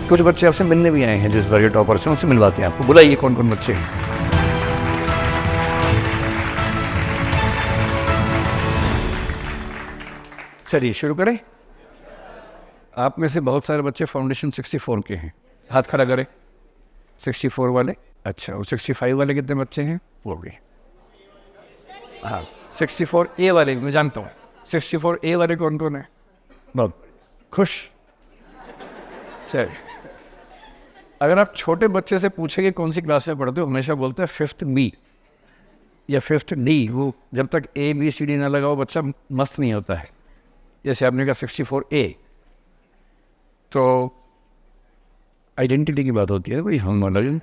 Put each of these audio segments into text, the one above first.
कुछ बच्चे आपसे मिलने भी आए हैं जो इस बार के टॉपर से, उनसे मिलवाते हैं आपको। बुलाइए कौन कौन बच्चे हैं। चलिए शुरू करें। आप में से बहुत सारे बच्चे फाउंडेशन 64 के हैं, हाथ खड़ा करें। 64 वाले, अच्छा। और 65 वाले कितने बच्चे हैं? वो भी। हाँ, 64A वाले मैं जानता हूँ। 64A वाले कौन कौन है? बहुत खुश। चलिए, अगर आप छोटे बच्चे से पूछेंगे कौन सी क्लास में पढ़ते हो, हमेशा बोलते हैं 5th B या 5th D। वो जब तक ABCD ना लगाओ बच्चा मस्त नहीं होता है। जैसे आपने कहा 64A, तो आइडेंटिटी की बात होती है, भाई हम अलग हैं।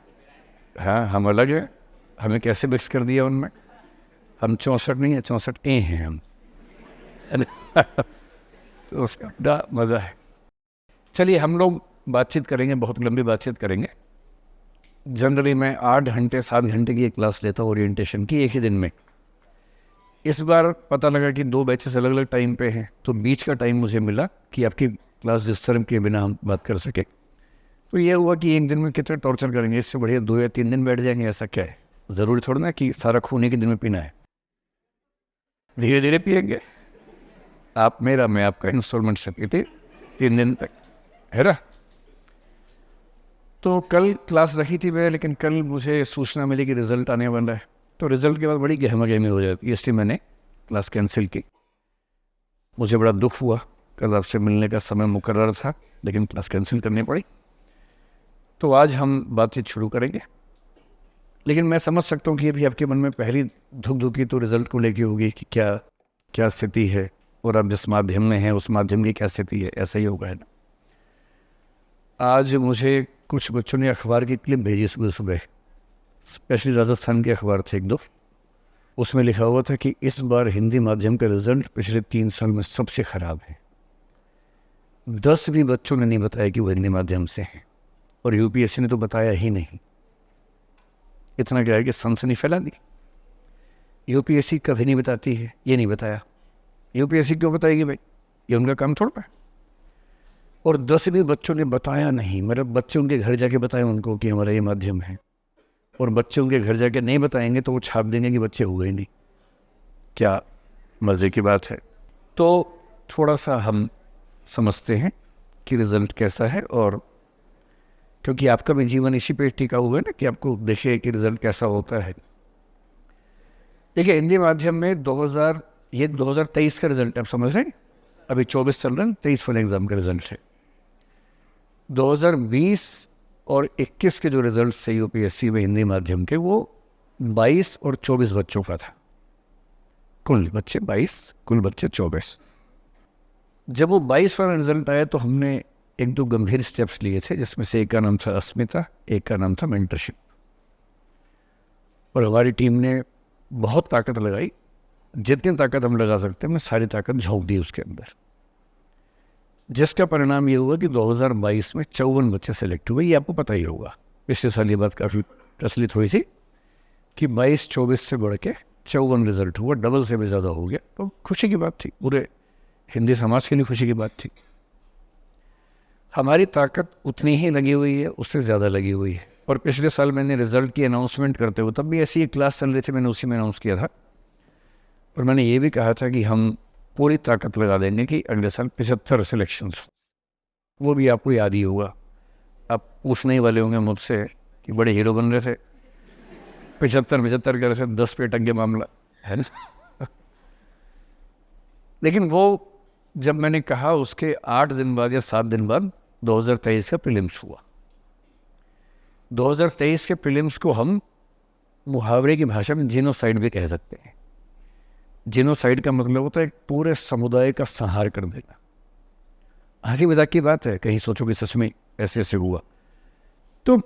हाँ, हम अलग हैं। हमें कैसे मिक्स कर दिया उनमें? हम 64 नहीं है, 64A हैं हम। तो उसका बड़ा मज़ा है। चलिए, हम लोग बातचीत करेंगे, बहुत लंबी बातचीत करेंगे। जनरली मैं 8 घंटे 7 घंटे की एक क्लास लेता हूँ ओरिएंटेशन की, एक ही दिन में। इस बार पता लगा कि 2 बैचेस अलग अलग टाइम पे हैं, तो बीच का टाइम मुझे मिला कि आपकी क्लास डिस्टर्ब के बिना हम बात कर सके। तो ये हुआ कि एक दिन में कितना टॉर्चर करेंगे, इससे बढ़िया 2 या 3 दिन बैठ जाएंगे। ऐसा क्या है? ज़रूरी थोड़ा ना कि सारा खून एक ही दिन में पीना है, धीरे धीरे पिएंगे। आप मेरा, मैं आपका इंस्टॉलमेंट से पीते 3 दिन तक, है ना। तो कल क्लास रखी थी मैं, लेकिन कल मुझे सूचना मिली कि रिज़ल्ट आने वाला है। तो रिज़ल्ट के बाद बड़ी गहमा-गहमी हो जाती है, इसलिए मैंने क्लास कैंसिल की। मुझे बड़ा दुख हुआ, कल आपसे मिलने का समय मुकर्रर था, लेकिन क्लास कैंसिल करनी पड़ी। तो आज हम बातचीत शुरू करेंगे, लेकिन मैं समझ सकता हूँ कि अभी आपके मन में पहली धुक-धुकी तो रिज़ल्ट को लेके होगी कि क्या स्थिति है, और आप जिस माध्यम में हैं उस माध्यम की क्या स्थिति है। ऐसा ही होगा, है ना। आज मुझे कुछ बच्चों ने अखबार की क्लिप भेजी सुबह सुबह, स्पेशली राजस्थान के अखबार थे 1-2। उसमें लिखा हुआ था कि इस बार हिंदी माध्यम का रिज़ल्ट पिछले 3 साल में सबसे ख़राब है। 10 भी बच्चों ने नहीं बताया कि वो हिंदी माध्यम से हैं, और यूपीएससी ने तो बताया ही नहीं। इतना क्या है कि सनसनी फैला दी। यूपीएससी कभी नहीं बताती है, ये नहीं बताया। यूपीएससी क्यों बताएगी भाई? ये उनका काम थोड़ा है। और 10 भी बच्चों ने बताया नहीं, मतलब बच्चे उनके घर जाके बताएं उनको कि हमारा ये माध्यम है, और बच्चे उनके घर जाके नहीं बताएंगे तो वो छाप देंगे कि बच्चे हुए ही नहीं। क्या मज़े की बात है। तो थोड़ा सा हम समझते हैं कि रिज़ल्ट कैसा है, और क्योंकि आपका भी जीवन इसी पे टिका हुआ है ना कि आपको देखिए कि रिज़ल्ट कैसा होता है। देखिए, हिंदी माध्यम में 2023 का रिज़ल्ट आप समझ रहे हैं। अभी 24 चल रहा है, 23 वाले एग्ज़ाम का रिज़ल्ट है। 2020 और 21 के जो रिज़ल्ट थे यूपीएससी में हिंदी माध्यम के, वो 22 और 24 बच्चों का था। कुल बच्चे 22, कुल बच्चे 24। जब वो 22 वाला रिज़ल्ट आया तो हमने 1-2 गंभीर स्टेप्स लिए थे, जिसमें से एक का नाम था अस्मिता, एक का नाम था मेंटरशिप। और हमारी टीम ने बहुत ताकत लगाई, जितनी ताकत हम लगा सकते हैं, मैं सारी ताकत झोंक दी उसके अंदर, जिसका परिणाम ये हुआ कि 2022 में 54 बच्चे सेलेक्ट हुए। ये आपको पता ही होगा, पिछले साल ये बात काफ़ी प्रचलित हुई थी कि 22-24 से बढ़ के 54 रिज़ल्ट हुआ, डबल से भी ज़्यादा हो गया। तो खुशी की बात थी, पूरे हिंदी समाज के लिए खुशी की बात थी। हमारी ताकत उतनी ही लगी हुई है, उससे ज़्यादा लगी हुई है। और पिछले साल मैंने रिज़ल्ट की अनाउंसमेंट करते हुए, तब भी ऐसी एक क्लास चल रही थी, मैंने उसी में अनाउंस किया था, और मैंने ये भी कहा था कि हम पूरी ताकत लगा देंगे कि अगले साल 75 सिलेक्शंस। वो भी आपको याद ही होगा। आप पूछने ही वाले होंगे मुझसे कि बड़े हीरो बन रहे थे, 75 कर रहे थे, 10 पे अटक गया मामला, है ना। लेकिन वो जब मैंने कहा, उसके 8 दिन बाद या 7 दिन बाद 2023 का प्रीलिम्स हुआ। 2023 के प्रीलिम्स को हम मुहावरे की भाषा में जीनोसाइड भी कह सकते हैं। जीनोसाइड का मतलब होता है पूरे समुदाय का संहार कर देना। हंसी मजाक की बात है, कहीं सोचो कि सच में ऐसे ऐसे हुआ। तो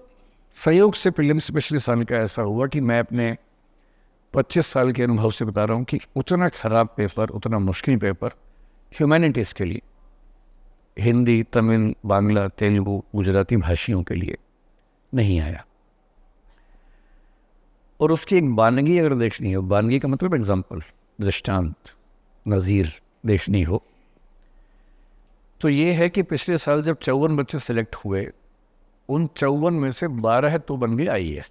संयोग से प्रीलिम्स पिछले साल का ऐसा हुआ कि मैं अपने 25 साल के अनुभव से बता रहा हूँ कि उतना खराब पेपर, उतना मुश्किल पेपर ह्यूमैनिटीज़ के लिए, हिंदी, तमिल, बांग्ला, तेलुगु, गुजराती भाषियों के लिए नहीं आया। और उसकी एक वानगी अगर देखनी हो, वानगी का मतलब एग्जाम्पल, दृष्टांत, नज़ीर देखनी हो, तो ये है कि पिछले साल जब 54 बच्चे सेलेक्ट हुए उन 54 में से 12 तो बन गए IAS,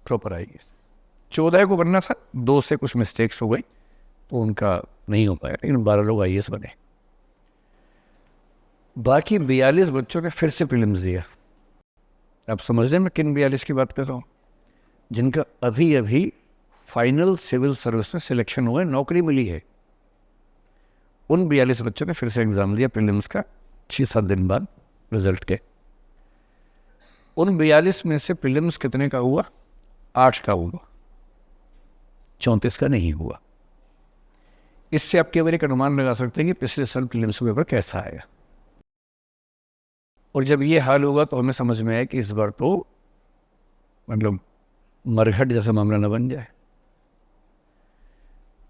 प्रॉपर IAS। 14 को बनना था, 2 से कुछ मिस्टेक्स हो गई तो उनका नहीं हो पाया, लेकिन 12 लोग IAS बने। बाकी 42 बच्चों ने फिर से प्रीलिम्स दिया। आप समझ रहे हैं मैं किन 42 की बात कर रहा हूँ? जिनका अभी अभी फाइनल सिविल सर्विस में सिलेक्शन हुआ है, नौकरी मिली है। उन 42 बच्चों ने फिर से एग्जाम दिया प्रीलिम्स का 6-7 दिन बाद रिजल्ट के। उन 42 में से प्रीलिम्स कितने का हुआ? 8 का हुआ, 34 का नहीं हुआ। इससे आप केवल एक अनुमान लगा सकते हैं कि पिछले साल प्रीलिम्स का पेपर कैसा आएगा। और जब ये हाल होगा तो हमें समझ में आया कि इस बार तो मतलब मरघट जैसा मामला न बन जाए।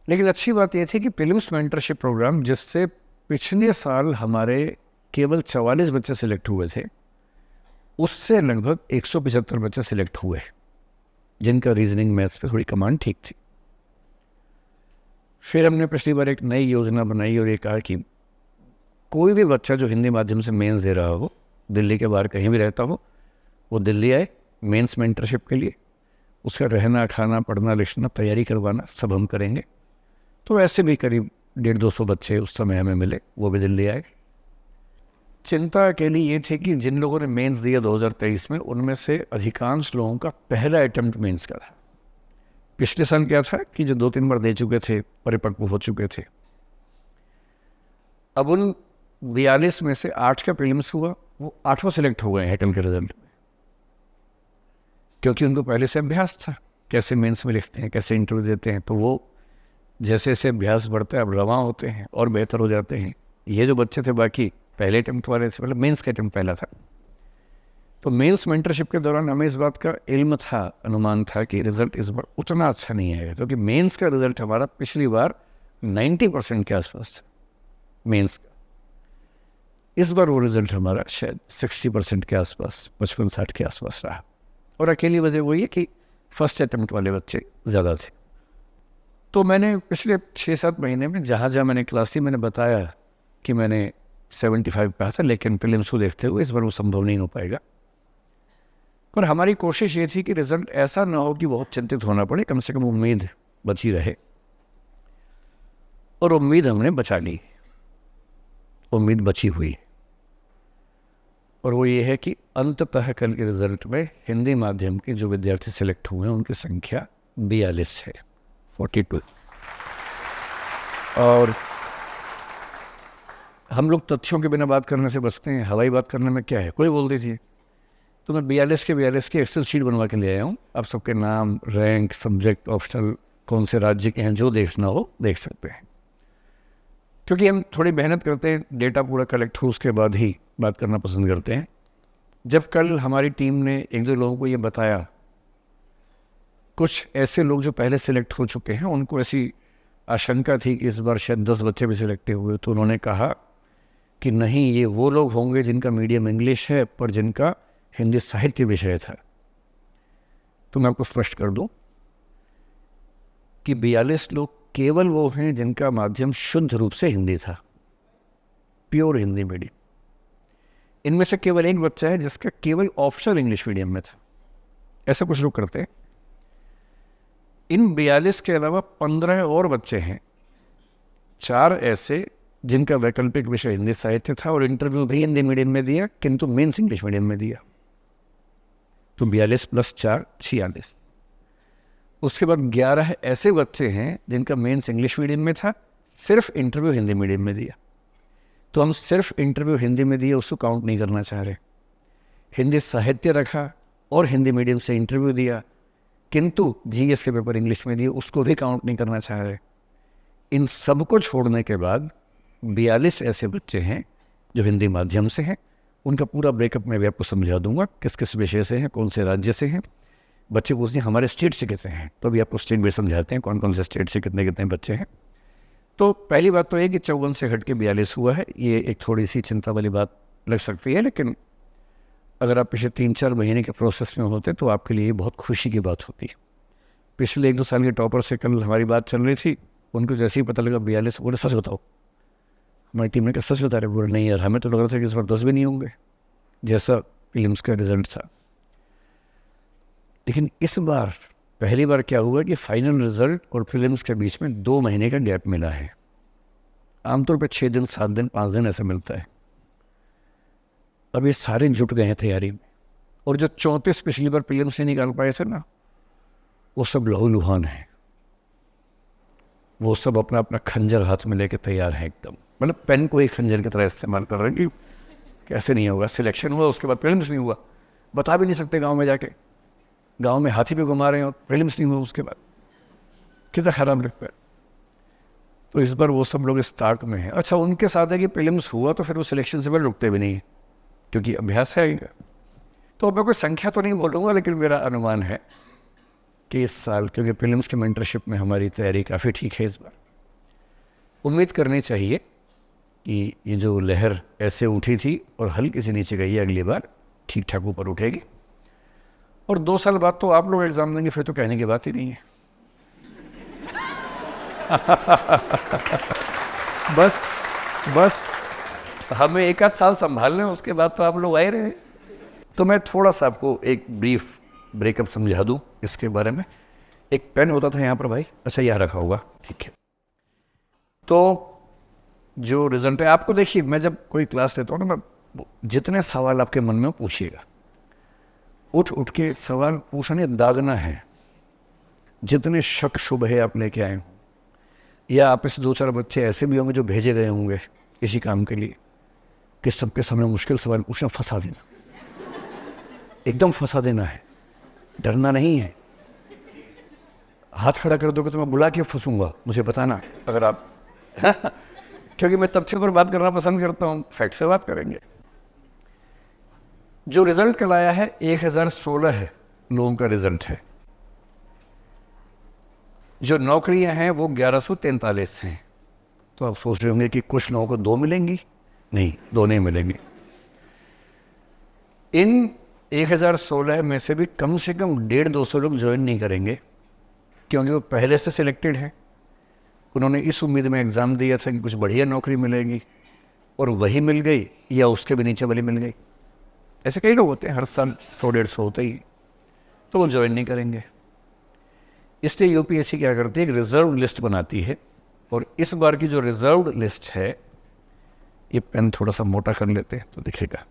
लेकिन अच्छी बात यह थी कि प्रीलिम्स मेंटरशिप प्रोग्राम, जिससे पिछले साल हमारे केवल 44 बच्चे सिलेक्ट हुए थे, उससे लगभग 175 बच्चे सिलेक्ट हुए जिनका रीजनिंग मैथ्स पे थोड़ी कमांड ठीक थी। फिर हमने पिछली बार एक नई योजना बनाई और ये कहा कि कोई भी बच्चा जो हिंदी माध्यम से मेंस दे रहा हो, दिल्ली के बाहर कहीं भी रहता हो, वो दिल्ली आए मेंस मेंटरशिप के लिए। उसका रहना, खाना, पढ़ना, लिखना, तैयारी करवाना सब हम करेंगे। तो ऐसे भी करीब 150-200 बच्चे उस समय हमें मिले, वो भी दिल्ली आए। चिंता अकेली ये थी कि जिन लोगों ने मेंस दिया 2023 में, उनमें से अधिकांश लोगों का पहला अटेम्प्ट मेंस का था। पिछले साल क्या था कि जो 2-3 बार दे चुके थे, परिपक्व हो चुके थे। अब उन 42 में से 8 का प्रीलिम्स हुआ, वो 8वां सिलेक्ट हो गए हैं कल के रिजल्ट में, क्योंकि उनको पहले से अभ्यास था कैसे मेंस में लिखते हैं, कैसे इंटरव्यू देते हैं। तो वो जैसे जैसे अभ्यास बढ़ता है अब रवां होते हैं और बेहतर हो जाते हैं। ये जो बच्चे थे बाकी पहले अटेम्प्ट वाले थे, मतलब मेंस का अटेम्प्ट पहला था। तो मेंस मेंटरशिप के दौरान हमें इस बात का इल्म था, अनुमान था कि रिजल्ट इस बार उतना अच्छा नहीं आएगा, क्योंकि मेंस का रिजल्ट हमारा पिछली बार 90% के आसपास था मेंस का। इस बार वो रिजल्ट हमारा शायद 60% के आसपास, 55-60 के आसपास रहा। और अकेली वजह वही है कि फर्स्ट अटेम्प्ट वाले बच्चे ज़्यादा थे। तो मैंने पिछले 6-7 महीने में जहाँ जहाँ मैंने क्लास ली, मैंने बताया कि मैंने 75 पाया था, लेकिन प्रीलिम्स को देखते हुए इस बार वो संभव नहीं हो पाएगा। पर हमारी कोशिश ये थी कि रिजल्ट ऐसा ना हो कि बहुत चिंतित होना पड़े, कम से कम उम्मीद बची रहे। और उम्मीद हमने बचा ली, उम्मीद बची हुई। और वो ये है कि अंततः कल के रिजल्ट में हिंदी माध्यम के जो विद्यार्थी सिलेक्ट हुए हैं उनकी संख्या 42 है, 42। और हम लोग तथ्यों के बिना बात करने से बचते हैं, हवाई बात करने में क्या है, कोई बोल दीजिए। तो मैं 42 की एक्सेल शीट बनवा के ले आया हूँ। आप सबके नाम, रैंक, सब्जेक्ट, ऑप्शनल, कौन से राज्य के हैं, जो देखना हो देख सकते हैं। क्योंकि हम थोड़ी मेहनत करते हैं, डेटा पूरा कलेक्ट हो उसके बाद ही बात करना पसंद करते हैं। जब कल हमारी टीम ने 1-2 लोगों को ये बताया, कुछ ऐसे लोग जो पहले सिलेक्ट हो चुके हैं, उनको ऐसी आशंका थी कि इस बार शायद 10 बच्चे भी सिलेक्ट हुए, तो उन्होंने कहा कि नहीं, ये वो लोग होंगे जिनका मीडियम इंग्लिश है पर जिनका हिंदी साहित्य विषय था। तो मैं आपको स्पष्ट कर दूं कि 42 लोग केवल वो हैं जिनका माध्यम शुद्ध रूप से हिंदी था, प्योर हिंदी मीडियम। इनमें से केवल एक बच्चा है जिसका केवल ऑप्शनल इंग्लिश मीडियम में था। ऐसा कुछ लोग करते हैं। इन 42 के अलावा 15 और बच्चे हैं, 4 ऐसे जिनका वैकल्पिक विषय हिंदी साहित्य था और इंटरव्यू भी हिंदी मीडियम में दिया, किंतु मेंस इंग्लिश मीडियम में दिया। तो 42 + 4 46। उसके बाद 11 ऐसे बच्चे हैं जिनका मेंस इंग्लिश मीडियम में था, सिर्फ इंटरव्यू हिंदी मीडियम में दिया। तो हम सिर्फ इंटरव्यू हिंदी में दिए उसको काउंट नहीं करना चाह रहे। हिंदी साहित्य रखा और हिंदी मीडियम से इंटरव्यू दिया, किंतु जीएस के पेपर इंग्लिश में दिए, उसको भी काउंट नहीं करना चाह रहे। इन सब को छोड़ने के बाद 42 ऐसे बच्चे हैं जो हिंदी माध्यम से हैं। उनका पूरा ब्रेकअप मैं भी आपको समझा दूंगा, किस किस विषय से हैं, कौन से राज्य से हैं। बच्चे पूछते हैं हमारे स्टेट से कितने हैं, तो अभी आपको स्टेट भी समझाते हैं कौन कौन से स्टेट से कितने कितने बच्चे हैं। तो पहली बात तो ये कि 54 से हट के 42 हुआ है। ये एक थोड़ी सी चिंता वाली बात लग सकती है, लेकिन अगर आप पिछले 3-4 महीने के प्रोसेस में होते तो आपके लिए बहुत खुशी की बात होती। पिछले 1-2 साल के टॉपर से कल हमारी बात चल रही थी, उनको जैसे ही पता लगा 42, बोले सच बताओ। हमारी टीम ने कहा सच बता रहे, बोले नहीं यार, हमें तो लग रहा था कि इस बार 10 भी नहीं होंगे। जैसा फिल्म्स का रिजल्ट था। लेकिन इस बार पहली बार क्या हुआ कि फाइनल रिजल्ट और फिल्म्स के बीच में 2 महीने का गैप मिला है। आमतौर पर 6 दिन, 7 दिन, 5 दिन ऐसा मिलता है। अब ये सारे जुट गए हैं तैयारी में, और जो 34 पिछली बार फिल्म से निकाल पाए थे ना, वो सब लहूलुहान हैं। वो सब अपना अपना खंजर हाथ में लेके तैयार हैं एकदम, मतलब पेन को ही खंजर की तरह इस्तेमाल कर रहे हैं कि कैसे नहीं होगा। सिलेक्शन हुआ, उसके बाद फिल्म्स नहीं हुआ, बता भी नहीं सकते गांव में जाके। गांव में हाथी पे घुमा रहे हैं और फिल्म्स नहीं हुआ, उसके बाद कितना खराब लगता है। तो इस बार वो सब लोग इस ताक में हैं। अच्छा, उनके साथ है कि फिल्म्स हुआ तो फिर वो सिलेक्शन से पहले रुकते भी नहीं है, क्योंकि अभ्यास है इनका। तो मैं कोई संख्या तो नहीं बोलूँगा, लेकिन मेरा अनुमान है कि इस साल, क्योंकि फिल्म्स के मेंटरशिप में हमारी तैयारी काफ़ी ठीक है इस बार, उम्मीद करनी चाहिए कि ये जो लहर ऐसे उठी थी और हल्की से नीचे गई है, अगली बार ठीक ठाक ऊपर उठेगी। और 2 साल बाद तो आप लोग एग्ज़ाम देंगे, फिर तो कहने की बात ही नहीं है। बस हमें 1 आध साल संभालने, उसके बाद तो आप लोग आए रहे। तो मैं थोड़ा सा आपको एक ब्रीफ ब्रेकअप समझा दूँ इसके बारे में। एक पेन होता था यहाँ पर भाई, अच्छा यहाँ रखा होगा, ठीक है। तो जो रिजल्ट है, आपको देखिए, मैं जब कोई क्लास लेता हूँ ना, मैं जितने सवाल आपके मन में पूछिएगा, उठ उठ के सवाल पूछने दागना है। जितने शक शुभ है आप लेके आए हों, या आप में से 2-4 बच्चे ऐसे भी होंगे जो भेजे गए होंगे किसी काम के लिए, कि सबके सामने मुश्किल सवाल पूछना, फंसा देना, एकदम फंसा देना है, डरना नहीं है। हाथ खड़ा कर दोगे तो मैं बुला के फंसूंगा, मुझे बताना अगर आप क्योंकि मैं तथ्य पर बात करना पसंद करता हूँ, फैक्ट से बात करेंगे। जो रिजल्ट कल आया है 1016 लोगों का रिजल्ट है। जो नौकरियां हैं वो 1143 हैं। तो आप सोच रहे होंगे कि कुछ लोगों को 2 मिलेंगी, नहीं, 2 नहीं मिलेंगी। इन 1016 में से भी कम से कम 150-200 लोग ज्वाइन नहीं करेंगे, क्योंकि वो पहले से सिलेक्टेड हैं। उन्होंने इस उम्मीद में एग्ज़ाम दिया था कि कुछ बढ़िया नौकरी मिलेगी, और वही मिल गई या उसके भी नीचे वाली मिल गई। ऐसे कई लोग होते हैं, हर साल 100-150 होते ही, तो वो ज्वाइन नहीं करेंगे। इसलिए यूपीएससी क्या करती है, एक रिजर्व लिस्ट बनाती है। और इस बार की जो रिजर्व लिस्ट है, ये पेन थोड़ा सा मोटा कर लेते हैं तो दिखेगा,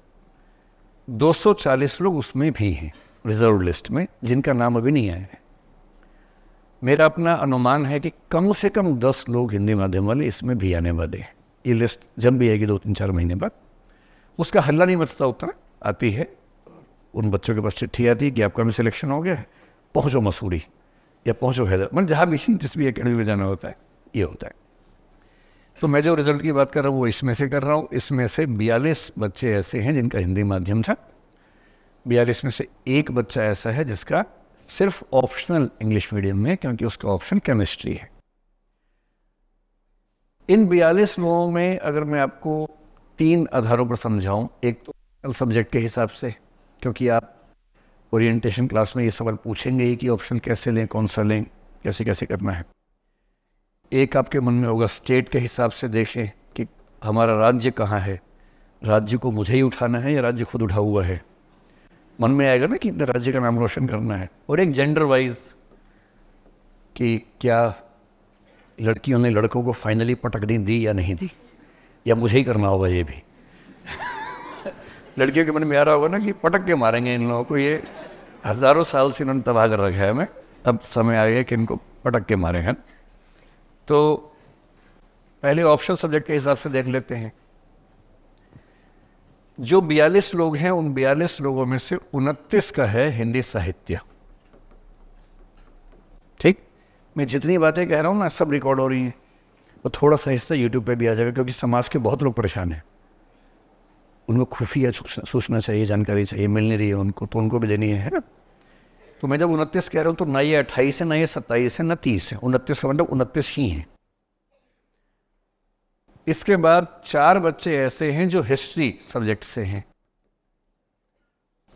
240 लोग उसमें भी हैं रिजर्व लिस्ट में, जिनका नाम अभी नहीं आया है। मेरा अपना अनुमान है कि कम से कम 10 लोग हिंदी माध्यम वाले इसमें भी आने वाले हैं। ये लिस्ट जब भी आएगी 2-3-4 महीने बाद, उसका हल्ला नहीं मचता उतना, आती है, उन बच्चों के पास चिट्ठी आती है कि आपका भी सिलेक्शन हो गया है, पहुँचो मसूरी या पहुँचो हैदराबाद, मतलब जहाँ भी जिस भी अकेडमी में जाना होता है, ये होता है। तो मैं जो रिज़ल्ट की बात कर रहा हूँ वो इसमें से कर रहा हूँ। इसमें से 42 बच्चे ऐसे हैं जिनका हिंदी माध्यम था। 42 में से 1 बच्चा ऐसा है जिसका सिर्फ ऑप्शनल इंग्लिश मीडियम में, क्योंकि उसका ऑप्शन केमिस्ट्री है। इन 42 लोगों में अगर मैं आपको 3 आधारों पर समझाऊं, एक तो सब्जेक्ट के हिसाब से, क्योंकि आप ओरिएंटेशन क्लास में ये सवाल पूछेंगे ही कि ऑप्शन कैसे लें, कौन सा लें, कैसे कैसे करना है। एक आपके मन में होगा स्टेट के हिसाब से, देखें कि हमारा राज्य कहाँ है, राज्य को मुझे ही उठाना है या राज्य खुद उठा हुआ है, मन में आएगा ना कि राज्य का नाम रोशन करना है। और एक जेंडर वाइज, कि क्या लड़कियों ने लड़कों को फाइनली पटकनी दी या नहीं दी, या मुझे ही करना होगा ये भी। लड़कियों के मन में आ रहा होगा ना कि पटक के मारेंगे इन लोगों को, ये हज़ारों साल से इन्होंने तबाह कर रखा है हमें, अब समय आ गया कि इनको पटक के मारे हैं। तो पहले ऑप्शनल सब्जेक्ट के हिसाब से देख लेते हैं। जो 42 लोग हैं, उन 42 लोगों में से 29 का है हिंदी साहित्य। ठीक, मैं जितनी बातें कह रहा हूँ ना, सब रिकॉर्ड हो रही हैं, और थोड़ा सा हिस्सा यूट्यूब पे भी आ जाएगा, क्योंकि समाज के बहुत लोग परेशान हैं, उनको खुफिया सूचना चाहिए, जानकारी चाहिए, मिल नहीं रही है उनको, तो उनको भी देनी है ना। तो मैं जब 29 कह रहा हूँ तो ना ये 28 है, ना ये 27 है, ना 30 है, 29 का मतलब 29 ही हैं। इसके बाद 4 बच्चे ऐसे हैं जो हिस्ट्री सब्जेक्ट से हैं,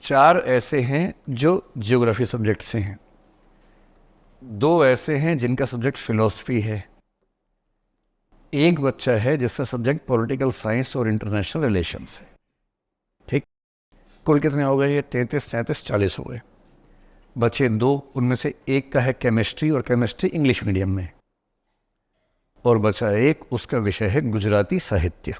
4 ऐसे हैं जो ज्योग्राफी सब्जेक्ट से हैं, 2 ऐसे हैं जिनका सब्जेक्ट फिलॉसफी है, 1 बच्चा है जिसका सब्जेक्ट पॉलिटिकल साइंस और इंटरनेशनल रिलेशंस है। ठीक, कुल कितने हो गए? ये 33, 37, 40 हो गए। बचे 2, उनमें से एक का है केमिस्ट्री, और केमिस्ट्री इंग्लिश मीडियम में, और बचा एक, उसका विषय है गुजराती साहित्य।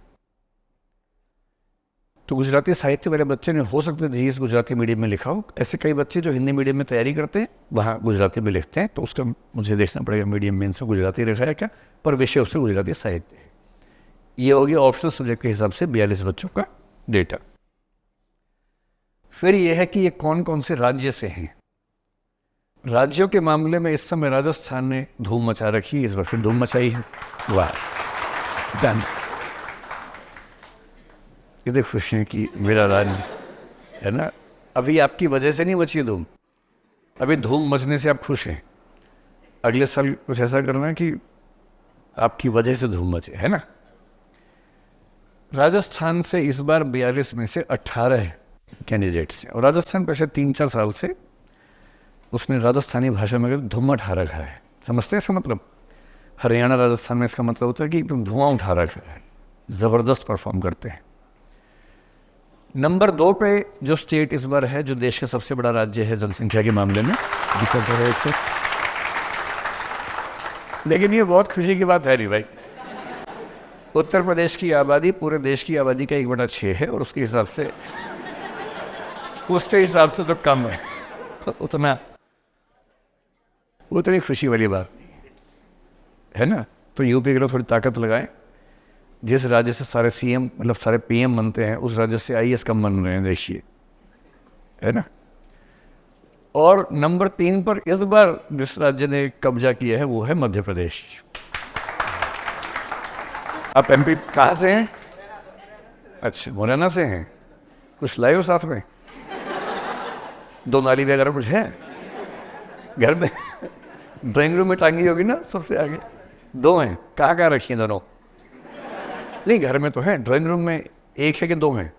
तो गुजराती साहित्य वाले बच्चे ने हो सकता है जीएस गुजराती मीडियम में लिखा हो। ऐसे कई बच्चे जो हिंदी मीडियम में तैयारी करते हैं वहाँ गुजराती में लिखते हैं, तो उसका मुझे देखना पड़ेगा मीडियम मेंस में गुजराती लिखा है क्या, पर विषय उससे गुजराती साहित्य है। ये हो गया ऑप्शनल सब्जेक्ट के हिसाब से 42 बच्चों का डेटा। फिर यह है कि ये कौन कौन से राज्य से हैं। राज्यों के मामले में इस समय राजस्थान ने धूम मचा रखी है, इस बार फिर धूम मचाई है। वाह, डन। कितनी खुशी है कि मेरा राज्य है ना। अभी आपकी वजह से नहीं मची धूम, अभी धूम मचने से आप खुश हैं। अगले साल कुछ ऐसा करना है कि आपकी वजह से धूम मचे, है ना। राजस्थान से इस बार 42 में से 18 कैंडिडेट्स हैं, और राजस्थान पिछले 3-4 साल से उसने राजस्थानी भाषा में धुआं उठा रखा है। समझते हैं इसका मतलब? हरियाणा राजस्थान में इसका मतलब होता है कि तुम धुआं उठा रखा है, ज़बरदस्त परफॉर्म करते हैं। नंबर 2 पे जो स्टेट इस बार है, जो देश का सबसे बड़ा राज्य है जनसंख्या के मामले में, दिक्कत है एक से। लेकिन ये बहुत खुशी की बात है नहीं भाई। उत्तर प्रदेश की आबादी पूरे देश की आबादी का 1/6 है, और उसके हिसाब से तो कम है। उतनी खुशी वाली बात नहीं है ना। तो यूपी के लोग थोड़ी ताकत लगाएं। जिस राज्य से सारे सीएम मतलब सारे पीएम बनते हैं, उस राज्य से आईएएस कम बन रहे हैं, देखिए, है ना। और नंबर 3 पर इस बार जिस राज्य ने कब्जा किया है वो है मध्य प्रदेश। आप एमपी कहाँ से हैं? अच्छा, मुरैना से हैं। कुछ लाए हो साथ में? 2 नाली वगैरह कुछ है घर में? ड्राइंग रूम में टांगी होगी ना सबसे आगे। 2 हैं, कहाँ कहाँ रखी हैं दोनों? नहीं, घर में तो है, ड्राइंग रूम में एक है कि 2 हैं?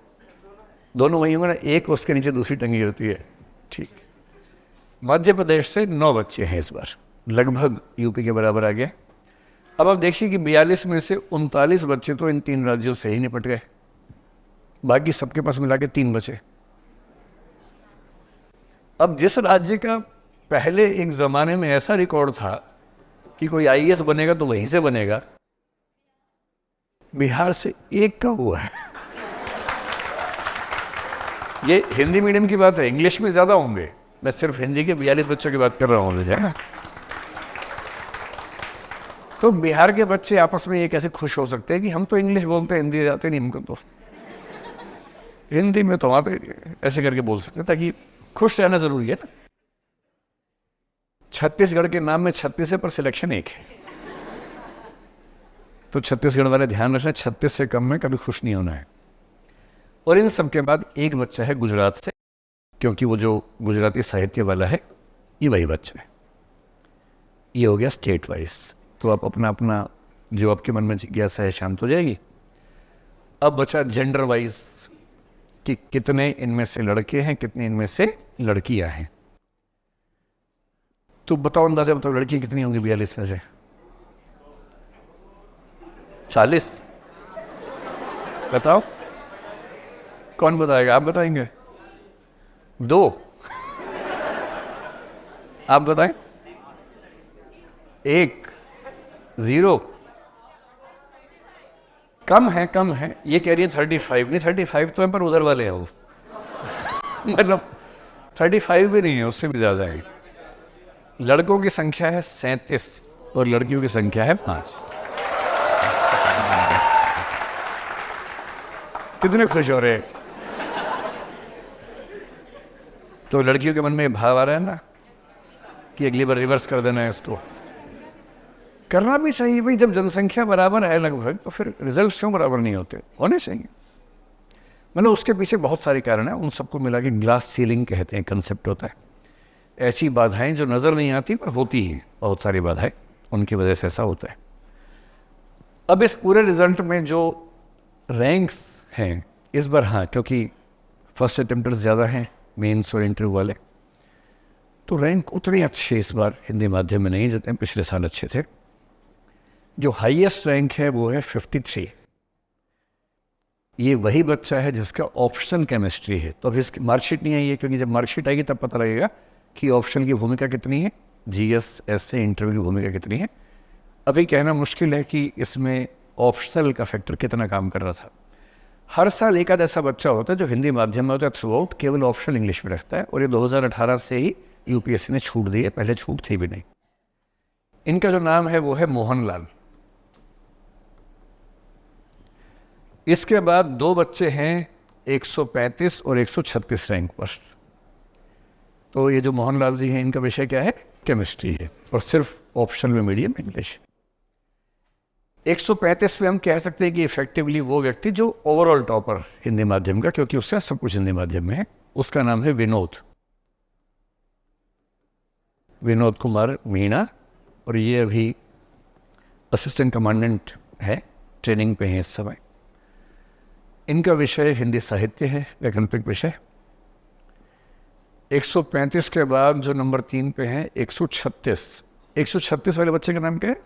दोनों वही होंगे ना, एक उसके नीचे दूसरी टंगी होती है। ठीक। मध्य प्रदेश से 9 बच्चे हैं इस बार, लगभग यूपी के बराबर आ गए। अब आप देखिए कि 42 में से 39 बच्चे तो इन 3 राज्यों से ही निपट गए, बाकी सबके पास मिला के 3 बचे। अब जिस राज्य का पहले एक ज़माने में ऐसा रिकॉर्ड था कि कोई आईएएस बनेगा तो वहीं से बनेगा, बिहार से 1 का हुआ है। ये हिंदी मीडियम की बात है, इंग्लिश में ज़्यादा होंगे। मैं सिर्फ हिंदी के 42 बच्चों की बात कर रहा हूँ, है ना। तो बिहार के बच्चे आपस में ये कैसे खुश हो सकते हैं कि हम तो इंग्लिश बोलते हैं, हिंदी आते नहीं हमको, तो हिंदी में तो वहाँ पे ऐसे करके बोल सकते हैं, ताकि खुश रहना ज़रूरी है ना। छत्तीसगढ़ के नाम में 36 है, पर सिलेक्शन 1 है। तो छत्तीसगढ़ वाले ध्यान रखना, 36 से कम में कभी खुश नहीं होना है। और इन सब के बाद एक बच्चा है गुजरात से, क्योंकि वो जो गुजराती साहित्य वाला है ये वही बच्चा है। ये हो गया स्टेट वाइज। तो आप अपना अपना जो आपके मन में जिज्ञासा है शांत हो जाएगी। अब बचा जेंडर वाइज कि कितने इनमें से लड़के हैं, कितने इनमें से लड़कियां हैं। तो बताओ, अंदाजा बताओ, लड़की कितनी होंगी 42 में से? 40? बताओ, कौन बताएगा? आप बताएंगे? 2? आप बताएं? 1? 0? कम है, कम है। ये कह रही है 35। नहीं, 35 तो है, पर उधर वाले हैं वो। मतलब 35 भी नहीं है, उससे भी ज़्यादा है। लड़कों की संख्या है 37 और लड़कियों की संख्या है 5। कितने खुश हो रहे हैं? तो लड़कियों के मन में भाव आ रहा है ना कि अगली बार रिवर्स कर देना है इसको। करना भी चाहिए भाई, जब जनसंख्या बराबर है लगभग, तो फिर रिजल्ट क्यों बराबर नहीं होते? होने चाहिए। मतलब उसके पीछे बहुत सारे कारण हैं, उन सबको मिला के ग्लास सीलिंग कहते हैं, कंसेप्ट होता है। ऐसी बाधाएं जो नज़र नहीं आती पर होती हैं, बहुत सारी बाधाएं, उनकी वजह से ऐसा होता है। अब इस पूरे रिजल्ट में जो रैंक्स हैं इस बार, हाँ, क्योंकि फर्स्ट अटेम्प्टर्स ज़्यादा हैं, मेंस और इंटरव्यू वाले, तो रैंक उतने अच्छे इस बार हिंदी माध्यम में नहीं, जितने पिछले साल अच्छे थे। जो हाईएस्ट रैंक है वो है 53। ये वही बच्चा है जिसका ऑप्शनल केमिस्ट्री है। तो अभी इसकी मार्कशीट नहीं आई है, क्योंकि जब मार्कशीट आएगी तब पता लगेगा कि ऑप्शनल की भूमिका कितनी है, जीएस एसए इंटरव्यू की भूमिका कितनी है। अभी कहना मुश्किल है कि इसमें ऑप्शनल का फैक्टर कितना काम कर रहा था। हर साल एक आध ऐसा बच्चा होता है जो हिंदी माध्यम में होता है थ्रू आउट, केवल ऑप्शनल इंग्लिश में रखता है, और ये 2018 से ही यूपीएससी ने छूट दी है, पहले छूट थी भी नहीं। इनका जो नाम है वो है मोहनलाल। इसके बाद दो बच्चे हैं 135 और 136 रैंक पर। तो ये जो मोहनलाल जी हैं, इनका विषय क्या है, केमिस्ट्री है, और सिर्फ ऑप्शनल में मीडियम इंग्लिश। 135 पे हम कह सकते हैं कि इफेक्टिवली वो व्यक्ति जो ओवरऑल टॉपर हिंदी माध्यम का, क्योंकि उससे सब कुछ हिंदी माध्यम में है, उसका नाम है विनोद कुमार मीणा, और ये अभी असिस्टेंट कमांडेंट है, ट्रेनिंग पे हैं इस समय। इनका विषय हिंदी साहित्य है, वैकल्पिक विषय। 135 के बाद जो नंबर 3 पे हैं 136 वाले बच्चे का नाम क्या है,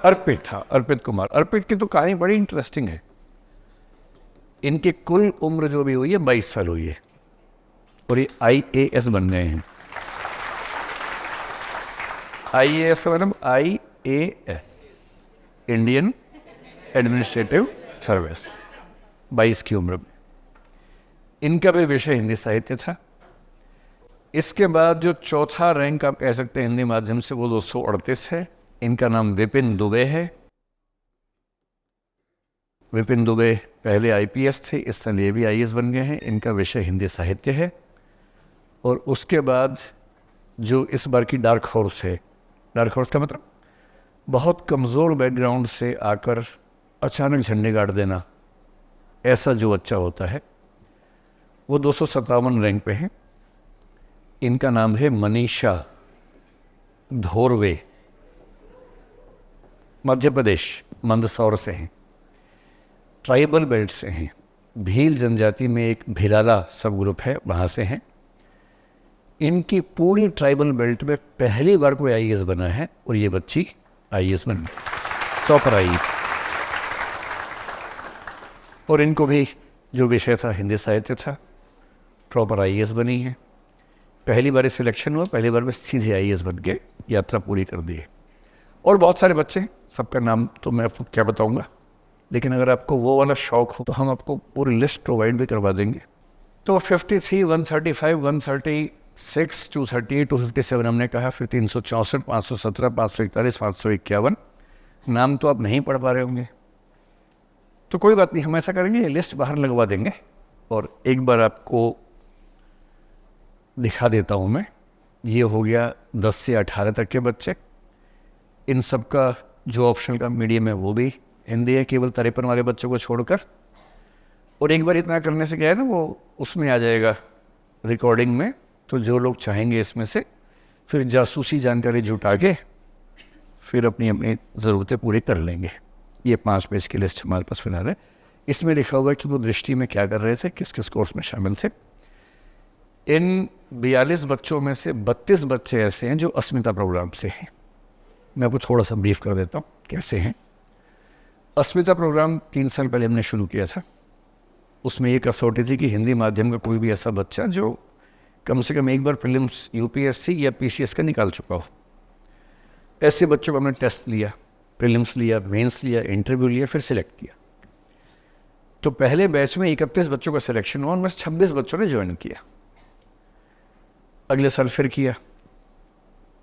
अर्पित था, अर्पित कुमार। अर्पित की तो कहानी बड़ी इंटरेस्टिंग है। इनकी कुल उम्र जो भी हुई है 22 साल हुई है, और ये IAS बन गए हैं। IAS का मतलब IAS, इंडियन एडमिनिस्ट्रेटिव सर्विस, 22 की उम्र में। इनका भी विषय हिंदी साहित्य था। इसके बाद जो चौथा रैंक आप कह सकते हैं हिंदी माध्यम से, वो 238 है। इनका नाम विपिन दुबे है। विपिन दुबे पहले IPS थे, इस साल ये भी IAS बन गए हैं। इनका विषय हिंदी साहित्य है। और उसके बाद जो इस बार की डार्क हॉर्स है, डार्क हॉर्स का मतलब बहुत कमज़ोर बैकग्राउंड से आकर अचानक झंडे गाड़ देना, ऐसा जो बच्चा होता है, वो 257 रैंक पे है। इनका नाम है मनीषा धोरवे, मध्य प्रदेश मंदसौर से हैं, ट्राइबल बेल्ट से हैं। भील जनजाति में एक भिलाला सब ग्रुप है, वहाँ से हैं। इनकी पूरी ट्राइबल बेल्ट में पहली बार कोई IAS बना है, और ये बच्ची IAS बन गई, टॉपर आई। और इनको भी जो विषय था हिंदी साहित्य था, प्रॉपर IAS बनी है। पहली बार सिलेक्शन हुआ, पहली बार में सीधे IAS बन के यात्रा पूरी कर दी है। और बहुत सारे बच्चे हैं, सबका नाम तो मैं आपको क्या बताऊंगा, लेकिन अगर आपको वो वाला शौक हो तो हम आपको पूरी लिस्ट प्रोवाइड भी करवा देंगे। तो 53, 135, 136, 238, 257 हमने कहा, फिर 364, 517, 541, 551। नाम तो आप नहीं पढ़ पा रहे होंगे, तो कोई बात नहीं, हम ऐसा करेंगे, ये लिस्ट बाहर लगवा देंगे और एक बार आपको दिखा देता हूँ मैं। ये हो गया 10 से 18 तक के बच्चे। इन सब का जो ऑप्शनल का मीडियम है वो भी हिंदी है, केवल 53 वाले बच्चों को छोड़कर। और एक बार इतना करने से क्या है ना, वो उसमें आ जाएगा रिकॉर्डिंग में। तो जो लोग चाहेंगे इसमें से फिर जासूसी जानकारी जुटा के फिर अपनी अपनी ज़रूरतें पूरी कर लेंगे। ये 5 पेज की लिस्ट हमारे पास फिलहाल है। इसमें लिखा हुआ है कि वो दृष्टि में क्या कर रहे थे, किस किस कोर्स में शामिल थे। इन 42 बच्चों में से 32 बच्चे ऐसे हैं जो अस्मिता प्रोग्राम से हैं। मैं आपको थोड़ा सा ब्रीफ कर देता हूँ कैसे हैं। अस्मिता प्रोग्राम 3 साल पहले हमने शुरू किया था। उसमें ये कसौटी थी कि हिंदी माध्यम का कोई भी ऐसा बच्चा जो कम से कम एक बार प्रीलिम्स UPSC या PCS का निकाल चुका हो, ऐसे बच्चों को हमने टेस्ट लिया, प्रीलिम्स लिया, मेंस लिया, इंटरव्यू लिया, फिर सिलेक्ट किया। तो पहले बैच में 31 बच्चों का सिलेक्शन हुआ, उनमें से 26 बच्चों ने ज्वाइन किया। अगले साल फिर किया,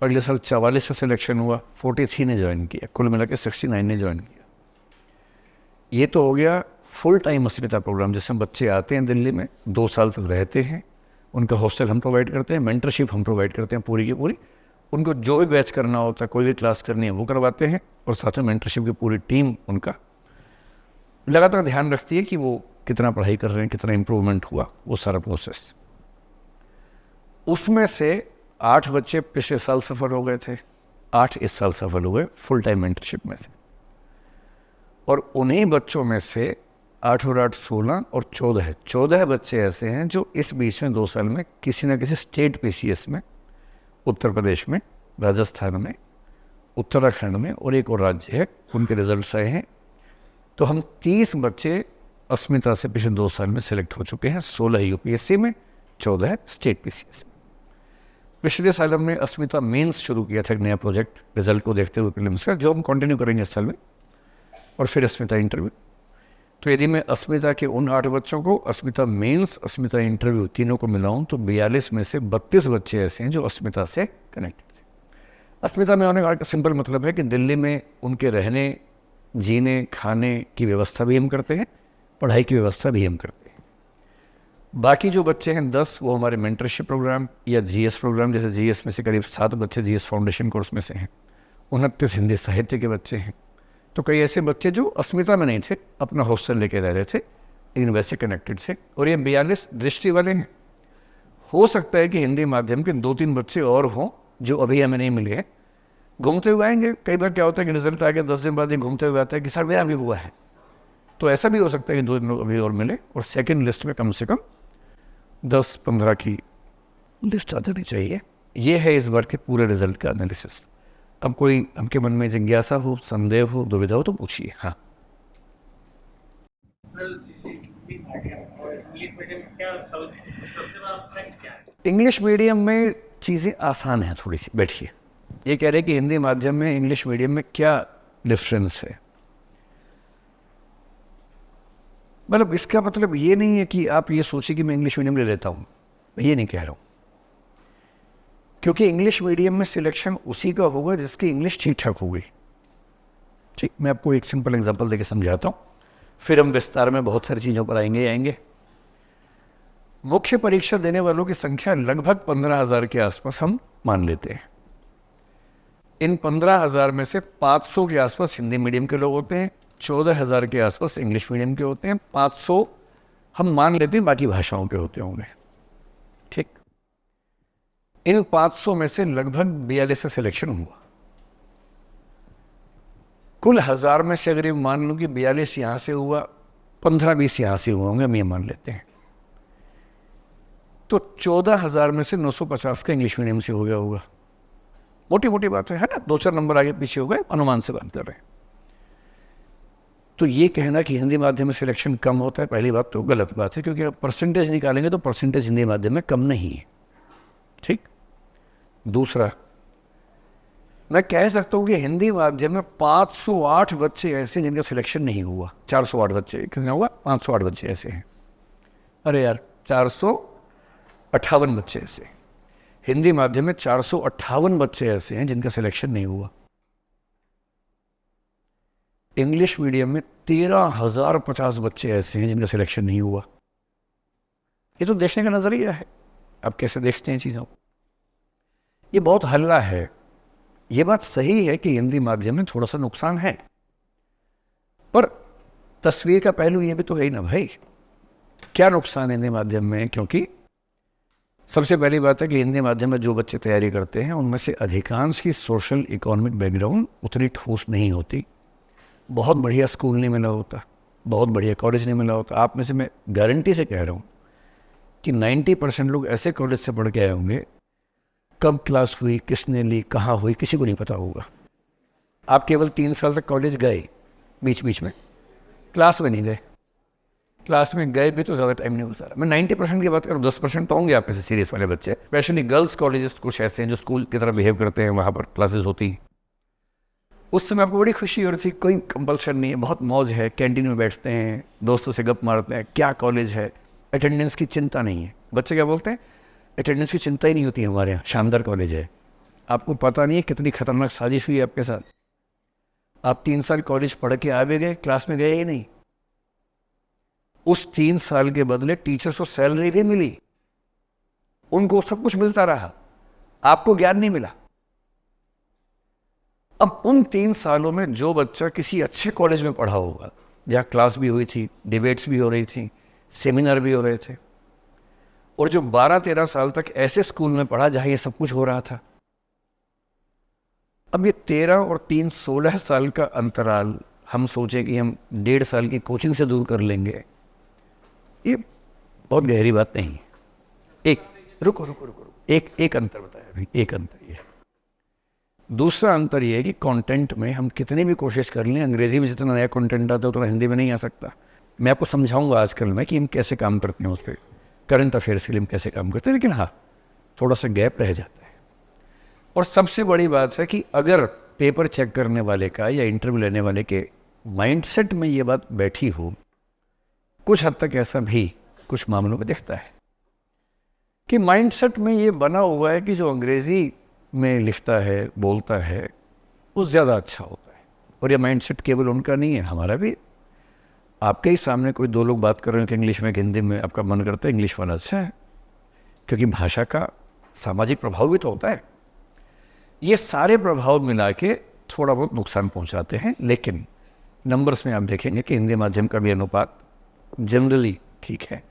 अगले साल 44 का सिलेक्शन हुआ, 43 ने ज्वाइन किया, कुल मिला के 69 ने ज्वाइन किया। ये तो हो गया फुल टाइम अस्मिता प्रोग्राम, जिसमें बच्चे आते हैं दिल्ली में, 2 साल तक रहते हैं, उनका हॉस्टल हम प्रोवाइड करते हैं, मेंटरशिप हम प्रोवाइड करते हैं पूरी की पूरी। उनको जो भी बैच करना होता है, कोई भी क्लास करनी है वो करवाते हैं, और साथ में मेंटरशिप की पूरी टीम उनका लगातार ध्यान रखती है कि वो कितना पढ़ाई कर रहे हैं, कितना इम्प्रूवमेंट हुआ, वो सारा प्रोसेस। उसमें से 8 बच्चे पिछले साल सफल हो गए थे, 8 इस साल सफल हुए फुल टाइम मेंटरशिप में से। और उन्हीं बच्चों में से 8 और 8 16 और 14 बच्चे ऐसे हैं जो इस बीच में 2 साल में किसी न किसी स्टेट PCS में, उत्तर प्रदेश में, राजस्थान में, उत्तराखंड में और एक और राज्य है, उनके रिजल्ट्स आए हैं। तो हम 30 बच्चे अस्मिता से पिछले 2 साल में सिलेक्ट हो चुके हैं, 16 यूपीएससी में, 14 स्टेट पीसीएस में। पिछले साल हमने अस्मिता मेंस शुरू किया था, एक नया प्रोजेक्ट, रिजल्ट को देखते हुए प्रीलिम्स का, जो हम कंटिन्यू करेंगे इस साल में, और फिर अस्मिता इंटरव्यू। तो यदि मैं अस्मिता के उन 8 बच्चों को, अस्मिता मेंस, अस्मिता इंटरव्यू तीनों को मिलाऊं तो 42 में से 32 बच्चे ऐसे हैं जो अस्मिता से कनेक्टेड थे। अस्मिता में आने का सिंपल मतलब है कि दिल्ली में उनके रहने, जीने, खाने की व्यवस्था भी हम करते हैं, पढ़ाई की व्यवस्था भी हम करते हैं। बाकी जो बच्चे हैं 10, वो हमारे मेंटरशिप प्रोग्राम या जीएस प्रोग्राम, जैसे जीएस में से करीब 7 बच्चे जीएस फाउंडेशन कोर्स में से हैं, 29 हिंदी साहित्य के बच्चे हैं। तो कई ऐसे बच्चे जो अस्मिता में नहीं थे, अपना हॉस्टल लेके रह रहे थे, लेकिन वैसे कनेक्टेड थे। और ये 42 दृष्टि वाले हैं। हो सकता है कि हिंदी माध्यम के 2-3 बच्चे और हों जो अभी हमें नहीं मिले हैं, घूमते हुए आएंगे। कई बार क्या होता है कि रिजल्ट आ गया 10 दिन बाद ये घूमते हुए आता है कि सर मेरा भी हुआ है। तो ऐसा भी हो सकता है कि 2 दिन लोग अभी और मिले, और सेकंड लिस्ट में कम से कम 10-15 की लिस्ट आ जानी चाहिए। ये है इस बार के पूरे रिजल्ट का एनालिसिस। अब कोई आपके मन में जिज्ञासा हो, संदेह हो, दुविधा हो तो पूछिए। हाँ, इंग्लिश मीडियम में चीज़ें आसान हैं थोड़ी सी। बैठिए, ये कह रहे कि हिंदी माध्यम में इंग्लिश मीडियम में क्या डिफरेंस है। मतलब इसका मतलब ये नहीं है कि आप ये सोचिए कि मैं इंग्लिश मीडियम ले लेता हूँ, मैं ये नहीं कह रहा हूँ। क्योंकि इंग्लिश मीडियम में सिलेक्शन उसी का होगा जिसकी इंग्लिश ठीक ठाक होगी। ठीक, मैं आपको एक सिंपल एग्जांपल देके समझाता हूँ, फिर हम विस्तार में बहुत सारी चीज़ों पर आएंगे। मुख्य परीक्षा देने वालों की संख्या लगभग 15,000 के आसपास हम मान लेते हैं। इन 15,000 में से 500 के आसपास हिंदी मीडियम के लोग होते हैं, 14,000 के आसपास इंग्लिश मीडियम के होते हैं, 500 हम मान लेते हैं बाकी भाषाओं के होते होंगे। ठीक, इन 500 में से लगभग 42 से सिलेक्शन हुआ। कुल 1000 में से अगर ये मान लूँ कि 42 यहाँ से हुआ, 15-20 यहाँ से हुए होंगे, हम ये मान लेते हैं, तो 14,000 में से 950 का इंग्लिश मीडियम से हो गया होगा। मोटी मोटी बात है ना, 2-4 नंबर आगे पीछे हो गए, अनुमान से बात कर रहे हैं। तो ये कहना कि हिंदी माध्यम में सिलेक्शन कम होता है, पहली बात तो गलत बात है, क्योंकि परसेंटेज निकालेंगे तो परसेंटेज हिंदी माध्यम में कम नहीं है। ठीक, दूसरा, मैं कह सकता हूँ कि हिंदी माध्यम में 508 बच्चे ऐसे जिनका सिलेक्शन नहीं हुआ। 408 बच्चे, कितना हुआ? 508 बच्चे ऐसे हैं। अरे यार, 458 बच्चे ऐसे हैं हिंदी माध्यम में, 458 बच्चे ऐसे हैं जिनका सिलेक्शन नहीं हुआ। इंग्लिश मीडियम में 13,050 बच्चे ऐसे हैं जिनका सिलेक्शन नहीं हुआ। ये तो देखने का नजरिया है, आप कैसे देखते हैं चीजों को। ये बहुत हल्ला है। ये बात सही है कि हिंदी माध्यम में थोड़ा सा नुकसान है, पर तस्वीर का पहलू ये भी तो है ही ना भाई। क्या नुकसान है हिंदी माध्यम में? क्योंकि सबसे पहली बात है कि हिंदी माध्यम में जो बच्चे तैयारी करते हैं उनमें से अधिकांश की सोशल इकोनॉमिक बैकग्राउंड उतनी ठोस नहीं होती। बहुत बढ़िया स्कूल नहीं मिला होता, बहुत बढ़िया कॉलेज नहीं मिला होता। आप में से मैं गारंटी से कह रहा हूँ कि 90% लोग ऐसे कॉलेज से पढ़ के आए होंगे, कब क्लास हुई, किसने ली, कहाँ हुई, किसी को नहीं पता होगा। आप केवल 3 साल तक कॉलेज गए, बीच बीच में क्लास में नहीं गए, क्लास में गए भी तो ज़्यादा टाइम नहीं गुजारा। मैं 90% की बात करूँ, 10% तो होंगे आप में से सीरियस वाले बच्चे। स्पेशली गर्ल्स कॉलेजेस कुछ ऐसे हैं जो स्कूल की तरह बिहेव करते हैं, वहाँ पर क्लासेस होती हैं। उस समय आपको बड़ी खुशी हो रही थी, कोई कंपल्शन नहीं है, बहुत मौज है, कैंटीन में बैठते हैं, दोस्तों से गप मारते हैं, क्या कॉलेज है, अटेंडेंस की चिंता नहीं है। बच्चे क्या बोलते हैं? अटेंडेंस की चिंता ही नहीं होती है हमारे यहाँ, शानदार कॉलेज है। आपको पता नहीं है कितनी खतरनाक साजिश हुई आपके साथ। आप 3 साल कॉलेज पढ़ के आ भी गए, क्लास में गए ही नहीं। उस 3 साल के बदले टीचर्स को सैलरी भी मिली, उनको सब कुछ मिलता रहा, आपको ज्ञान नहीं मिला। अब उन 3 सालों में जो बच्चा किसी अच्छे कॉलेज में पढ़ा होगा, जहाँ क्लास भी हुई थी, डिबेट्स भी हो रही थी, सेमिनार भी हो रहे थे, और जो 12-13 साल तक ऐसे स्कूल में पढ़ा जहाँ ये सब कुछ हो रहा था, अब ये 13 और 3 16 साल का अंतराल हम सोचें कि हम 1.5 साल की कोचिंग से दूर कर लेंगे, ये बहुत गहरी बात नहीं है। एक अंतर बताया अभी, एक अंतर ये है। दूसरा अंतर ये है कि कंटेंट में हम कितनी भी कोशिश कर लें, अंग्रेजी में जितना नया कंटेंट आता है उतना हिंदी में नहीं आ सकता। मैं आपको समझाऊंगा आजकल में कि हम कैसे काम करते हैं उस पर, करंट अफेयर्स के लिए हम कैसे काम करते हैं, लेकिन हाँ थोड़ा सा गैप रह जाता है। और सबसे बड़ी बात है कि अगर पेपर चेक करने वाले का या इंटरव्यू लेने वाले के माइंडसेट में ये बात बैठी हो, कुछ हद तक ऐसा भी कुछ मामलों में दिखता है कि माइंडसेट में ये बना हुआ है कि जो अंग्रेज़ी में लिखता है, बोलता है, वो ज़्यादा अच्छा होता है। और ये माइंडसेट केवल उनका नहीं है, हमारा भी। आपके ही सामने कोई दो लोग बात कर रहे हैं कि इंग्लिश में कि हिंदी में, आपका मन करता है इंग्लिश वाला अच्छा है, क्योंकि भाषा का सामाजिक प्रभाव भी तो होता है। ये सारे प्रभाव मिला के थोड़ा बहुत नुकसान पहुंचाते हैं, लेकिन नंबर्स में आप देखेंगे कि हिंदी माध्यम का भी अनुपात जनरली ठीक है।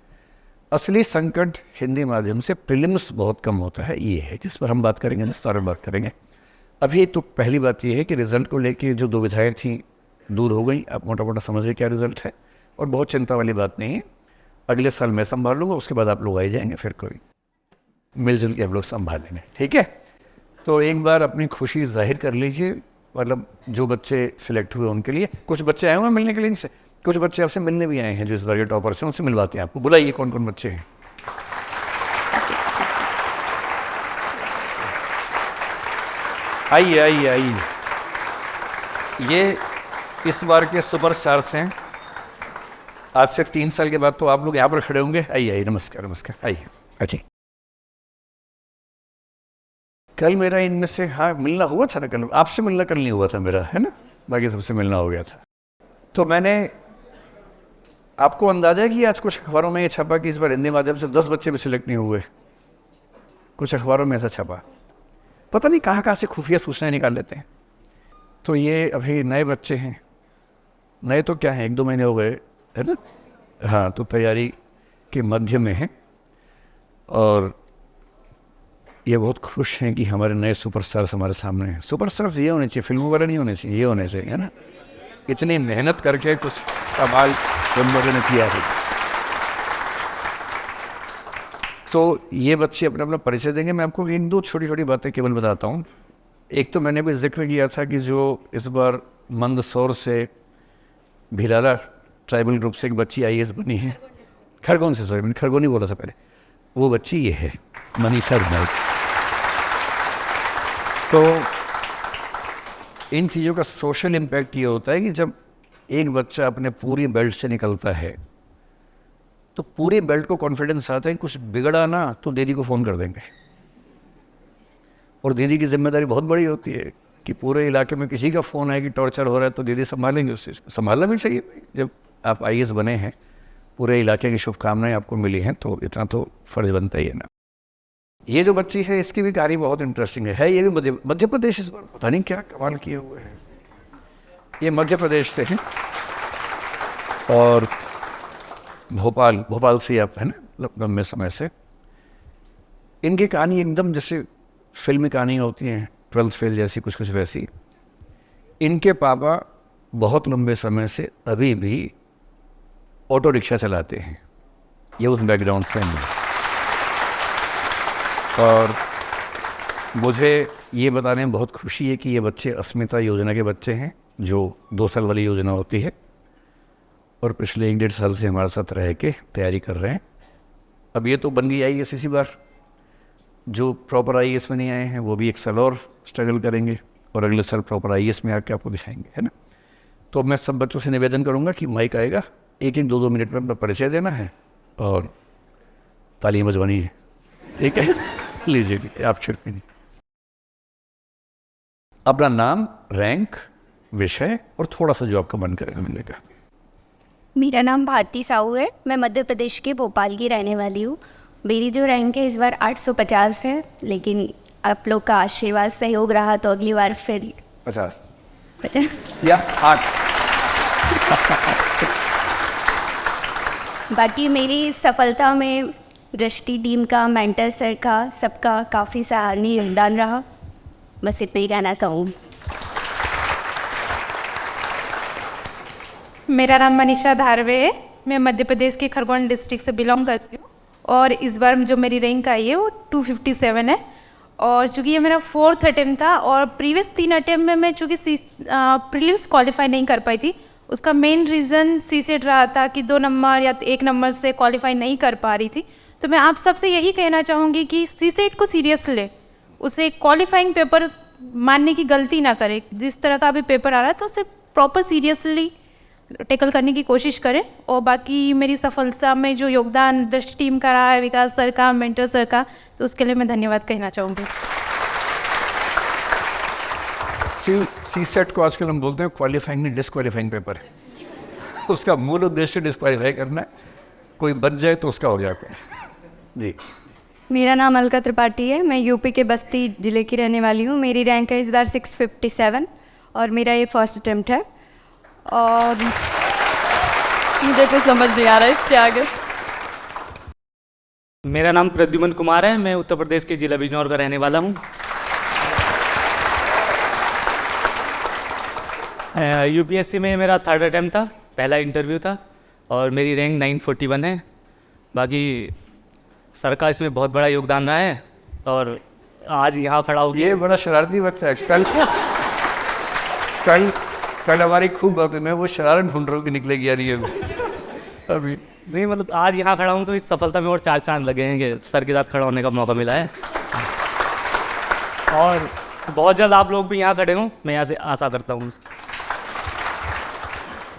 असली संकट हिंदी माध्यम से प्रीलिम्स बहुत कम होता है, ये है जिस पर हम बात करेंगे, विस्तार में बात करेंगे। अभी तो पहली बात ये है कि रिज़ल्ट को लेके जो दुविधाएं थी दूर हो गई, आप मोटा मोटा समझिए क्या रिज़ल्ट है, और बहुत चिंता वाली बात नहीं है। अगले साल मैं संभाल लूँगा, उसके बाद आप लोग आ जाएंगे, फिर कोई मिलजुल के हम लोग संभाल लेंगे, ठीक है। तो एक बार अपनी खुशी जाहिर कर लीजिए, मतलब जो बच्चे सिलेक्ट हुए उनके लिए। कुछ बच्चे आए हुए हैं मिलने के लिए इनसे, कुछ बच्चे आपसे मिलने भी आए हैं जो इस बार के टॉपर से, उनसे मिलवाते हैं आपको। बुलाइए कौन कौन बच्चे हैं। आइए आइए आइए, ये इस बार के सुपर स्टार्स हैं। आज से 3 साल के बाद तो आप लोग यहाँ पर खड़े होंगे। आइए आइए, नमस्कार नमस्कार, आइए। अच्छा, कल मेरा इनमें से हाँ मिलना हुआ था ना, कल आपसे मिलना कल नहीं हुआ था मेरा, है ना, बाकी सबसे मिलना हो गया था। तो मैंने आपको अंदाजा है कि आज कुछ अखबारों में ये छपा कि इस बार हिंदी माध्यम से 10 बच्चे भी सिलेक्ट नहीं हुए। कुछ अखबारों में ऐसा छपा, पता नहीं कहाँ से खुफिया सूचनाएं निकाल लेते हैं। तो ये अभी नए बच्चे हैं, नए तो क्या है, 1-2 महीने हो गए, है ना। हाँ, तो तैयारी के मध्य में है, और ये बहुत खुश हैं कि हमारे नए सुपरस्टार्स हमारे सामने हैं। सुपरस्टार्स ये होने चाहिए, फिल्मों वाले नहीं होने चाहिए, ये होने चाहिए, है ना। इतनी मेहनत करके कुछ कमाल बंदों ने किया है। तो ये बच्चे अपना अपना परिचय देंगे। मैं आपको इन 2 छोटी छोटी बातें केवल बताता हूँ। एक तो मैंने भी जिक्र किया था कि जो इस बार मंदसौर से भिलाला ट्राइबल ग्रुप से एक बच्ची IAS बनी है, खरगोन से, सॉरी मैंने खरगोन ही बोला था पहले, वो बच्ची ये है, मनीषा विनायक। तो इन चीज़ों का सोशल इम्पैक्ट ये होता है कि जब एक बच्चा अपने पूरी बेल्ट से निकलता है तो पूरे बेल्ट को कॉन्फिडेंस आता है कि कुछ बिगड़ा ना तो दीदी को फ़ोन कर देंगे। और दीदी की जिम्मेदारी बहुत बड़ी होती है कि पूरे इलाके में किसी का फ़ोन आए कि टॉर्चर हो रहा है तो दीदी संभालेंगे उस चीज़ को। संभालना भी चाहिए, जब आप IAS बने हैं, पूरे इलाके की शुभकामनाएं आपको मिली हैं, तो इतना तो फ़र्ज बनता ही है ना। ये जो बच्ची है इसकी भी कहानी बहुत इंटरेस्टिंग है। ये भी मध्य प्रदेश, इस बार पता नहीं क्या कमाल किए हुए हैं। ये मध्य प्रदेश से हैं और भोपाल से आप, है ना, लंबे समय से। इनकी कहानी एकदम जैसे फिल्मी कहानी होती हैं, 12th फेल जैसी, कुछ कुछ वैसी। इनके पापा बहुत लंबे समय से अभी भी ऑटो रिक्शा चलाते हैं, ये उस बैकग्राउंड से है। और मुझे ये बताने में बहुत खुशी है कि ये बच्चे अस्मिता योजना के बच्चे हैं, जो 2 साल वाली योजना होती है, और पिछले 1-1.5 साल से हमारे साथ रह के तैयारी कर रहे हैं। अब ये तो बन गई IAS इसी बार, जो प्रॉपर IAS में नहीं आए हैं वो भी 1 साल और स्ट्रगल करेंगे, और अगले साल प्रॉपर IAS में आके आपको दिखाएंगे, है ना। तो मैं सब बच्चों से निवेदन करूँगा कि माइक आएगा, 1-1, 2-2 मिनट में अपना परिचय देना है और ताली बजवानी है, ठीक है। लीजिए आप छिड़के नहीं, अपना नाम, रैंक, विषय और थोड़ा सा जो आपका मन करेगा मिलेगा। मेरा नाम भारती साहू है, मैं मध्य प्रदेश के भोपाल की रहने वाली हूँ। मेरी जो रैंक है इस बार 850 है, लेकिन आप लोग का आशीर्वाद सहयोग रहा तो अगली बार फिर 50 या 8। बाकी मेरी सफलता में दृष्टि टीम का, मेंटर सर का, सबका काफ़ी सराहनीय योगदान रहा। बस इतना ही कहना चाहूँ। मेरा नाम मनीषा धारवे है, मैं मध्य प्रदेश के खरगोन डिस्ट्रिक्ट से बिलोंग करती हूँ, और इस बार जो मेरी रैंक आई है वो 257 है। और चूँकि ये मेरा 4th अटेम्प्ट था, और प्रीवियस 3 अटेम्प्ट में मैं चूँकि प्रीलिम्स क्वालिफाई नहीं कर पाई थी, उसका मेन रीज़न सीसेट रहा था कि 2 नंबर या 1 नंबर से क्वालिफाई नहीं कर पा रही थी। तो मैं आप सबसे यही कहना चाहूँगी कि सीसेट को सीरियस ले, उसे क्वालिफाइंग पेपर मानने की गलती ना करे। जिस तरह का अभी पेपर आ रहा है तो उसे प्रॉपर सीरियसली टैकल करने की कोशिश करें। और बाकी मेरी सफलता में जो योगदान दृष्टि टीम का रहा है, विकास सर का, मेंटर सर का, तो उसके लिए मैं धन्यवाद कहना चाहूँगी। सी सेट को आजकल हम बोलते हैं क्वालिफाइंग नहीं डिस्क्वालिफाइंग पेपर है। उसका मूल उद्देश्य डिस्क्वालीफाई करना है, कोई बच जाए तो उसका हो जाता है। जी, मेरा नाम अलका त्रिपाठी है, मैं यूपी के बस्ती ज़िले की रहने वाली हूँ। मेरी रैंक है इस बार 657 और मेरा ये फर्स्ट अटैम्प्ट है और मुझे तो समझ नहीं आ रहा है इसके आगे। मेरा नाम प्रद्युमन कुमार है, मैं उत्तर प्रदेश के जिला बिजनौर का रहने वाला हूँ। यूपीएससी में मेरा 3rd अटैम्प्ट था, पहला इंटरव्यू था और मेरी रैंक 941 है। बाकी सर का इसमें बहुत बड़ा योगदान रहा है और आज यहाँ खड़ा हो ये बड़ा शरारती बच्चा है। कल हमारी खूब बात है, मैं वो शरारत ढूंढ रहा हूँ कि निकलेगी यार ये अभी नहीं, मतलब आज यहाँ खड़ा हूँ तो इस सफलता में और 4 चांद लगे हैं कि सर के साथ खड़ा होने का मौका मिला है। और बहुत जल्द आप लोग भी यहाँ खड़े हों, मैं यहाँ से आशा करता हूँ।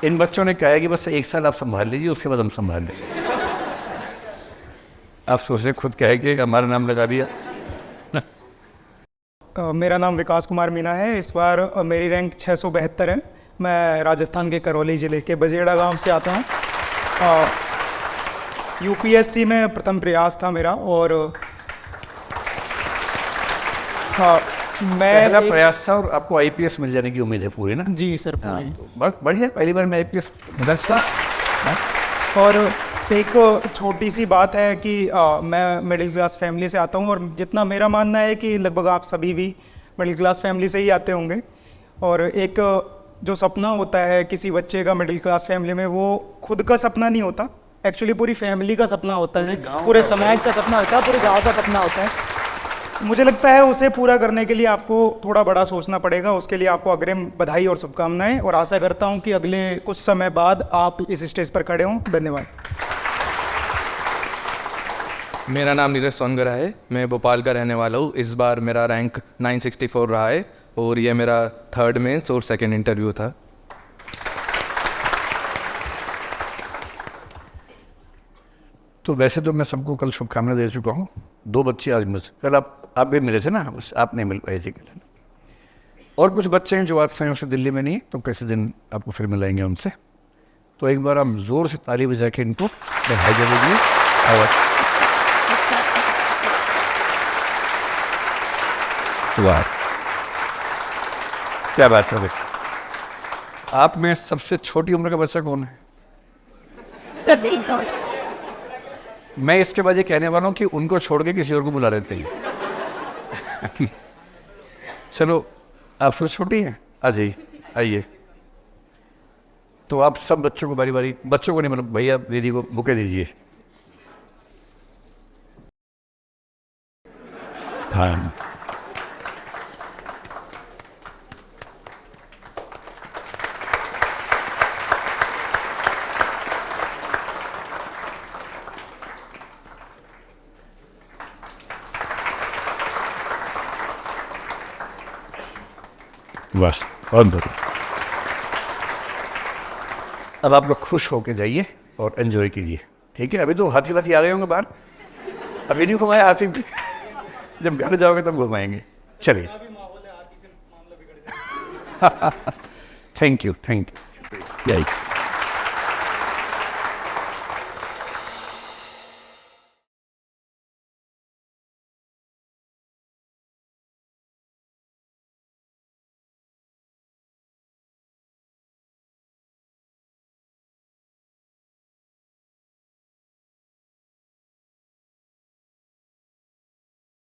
इन बच्चों ने कहा है कि बस 1 साल आप संभाल लीजिए, उसके बाद हम संभाल लेंगे। आप सोच रहे खुद कहे कि हमारा नाम लगा दिया। मेरा नाम विकास कुमार मीना है। इस बार मेरी रैंक 672 है। मैं राजस्थान के करौली ज़िले के बजेड़ा गांव से आता हूं। यूपीएससी में प्रथम प्रयास था मेरा और मैं पहला प्रयास था और आपको आईपीएस मिल जाने की उम्मीद है पूरी ना? जी सर, बहुत बढ़िया, पहली बार मैं आईपीएस था। और एक छोटी सी बात है कि मैं मिडिल क्लास फैमिली से आता हूँ और जितना मेरा मानना है कि लगभग आप सभी भी मिडिल क्लास फैमिली से ही आते होंगे। और एक जो सपना होता है किसी बच्चे का मिडिल क्लास फैमिली में, वो खुद का सपना नहीं होता, एक्चुअली पूरी फैमिली का सपना होता है, पूरे समाज का सपना होता है, पूरे गाँव का सपना होता है। मुझे लगता है उसे पूरा करने के लिए आपको थोड़ा बड़ा सोचना पड़ेगा। उसके लिए आपको अग्रिम बधाई और शुभकामनाएं, और आशा करता हूं कि अगले कुछ समय बाद आप इस स्टेज पर खड़े हों। धन्यवाद। मेरा नाम नीरज सोनगरा है, मैं भोपाल का रहने वाला हूँ। इस बार मेरा रैंक 964 रहा है और ये मेरा 3rd मेंस और 2nd इंटरव्यू था। तो वैसे तो मैं सबको कल शुभकामनाएं दे चुका हूँ। 2 बच्चे आज मुझसे, कल आप भी मिले थे ना, बस आप नहीं मिल पाए थे कल। और कुछ बच्चे हैं जो आज संयोग से दिल्ली में नहीं है, तो कैसे दिन आपको फिर मिलाएंगे उनसे। तो एक बार आप ज़ोर से ताली बजा के इनको बधाई दे दीजिए। वाह, क्या बात है। आप में सबसे छोटी उम्र का बच्चा कौन है? मैं इसके बाद ये कहने वाला हूँ कि उनको छोड़ के किसी और को बुला लेते हैं। चलो, आप फिर छोटी हैं, आ जाइए, आइए। तो आप सब बच्चों को बारी बारी, बच्चों को नहीं मतलब भैया दीदी को बुके दीजिए। हाँ, बस बहुत बढ़िया। अब आप लोग खुश होके जाइए और एंजॉय कीजिए, ठीक है? अभी तो हाथी वाथी आ गए होंगे बाहर, अभी नहीं घुमाया हाथी। जब घर जाओगे तब घुमाएंगे। चलिए, थैंक यू, यही।